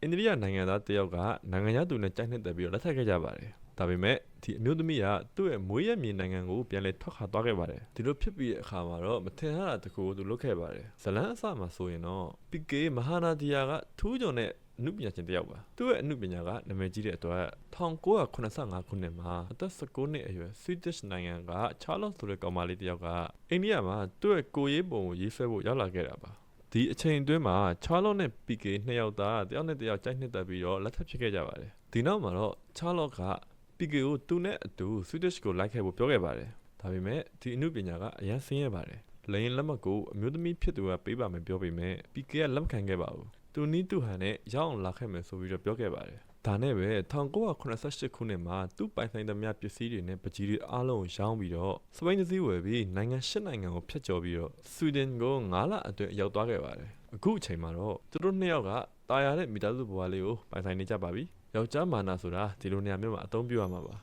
အိန္ဒိယနိုင်ငံသားတယောက်ကနိုင်ငံသားသူနဲ့ကြိုက်နှစ်သက်ပြီးတော့လက်ထပ်ခဲ့ကြပါတယ်ဒါပေမဲ့ဒီအမျိုးသမီးကသူ့ရဲ့မွေးရမြေနိုင်ငံကိုပြန်လည်ထွက်ခွာသွားခဲ့ပါတယ်ဒီလိုဖြစ်ပြီးတဲ့အခါမှာတော့မထင်ရတာတကူသူလုပ်ခဲ့ပါတယ်ဇလန်းအစမှာဆိုရင်တော့ PK မဟာနာဒီယာကထူးချွန်တဲ့အမှုပညာရှင်တစ်ယောက်ပါသူ့ရဲ့အမှုပညာကနာမည်ကြီးတဲ့အတွက်1985ခုနှစ်မှာအသက်19နှစ်အရွယ် Swedish နိုင်ငံက Charlotte ဆိုတဲ့ကောင်မလေးတစ်ယောက်ကအိန္ဒိယမှာသူ့ရဲ့ကိုယ်ရေးပုံကိုရေးဆွဲဖို့ရောက်လာခဲ့တာပါဒီအချိန်အတွင်းမှာ Charlotte နဲ့ PK နှစ်ယောက်သားတယောက်နဲ့တယောက်ကြိုက်နှစ်သက်ပြီးတော့လက်ထပ်ဖြစ်ခဲ့ကြပါတယ်ဒီနောက်မှာတော့ Charlotte က PK ကိုသူနဲ့အတူ Swedish ကိုလိုက်ခဲ့ဖို့ပြောခဲ့ပါတယ်ဒါပေမဲ့ဒီအမှုပညာကအရန်ဆင်းရဲပါတယ်လိန်လက်မှတ်ကိုအမျိုးသမီးဖြစ်သူကပေးပါမယ်ပြောပေမဲ့ PK ကလက်မခံခဲ့ပါဘူးသူနီးသူဟန်နဲ့ရောက်အောင်လာခဲ့မယ်ဆိုပြီးတော့ပြောခဲ့ပါတယ်ဒါနဲ့ပဲ1988ခုနှစ်မှာသူ့ပိုင်ဆိုင်သမျှပစ္စည်းတွေနဲ့ပကြီးတွေအားလုံးကိုရောင်းပြီးတော့စပိန်တစ်စီးဝယ်ပြီးနိုင်ငံ၈နိုင်ငံကိုဖျက်ကျော်ပြီးတော့ဆွီဒင်ကို9လအတွင်းရောက်သွားခဲ့ပါတယ်အခုအချိန်မှာတော့သူတို့နှစ်ယောက်ကတာယာတဲ့မိသားစုဘဝလေးကိုပိုင်ဆိုင်နေကြပါပြီယောက်ျားမာနာဆိုတာဒီလိုနေရာမျိုးမှာအသုံးပြုရမှာပါ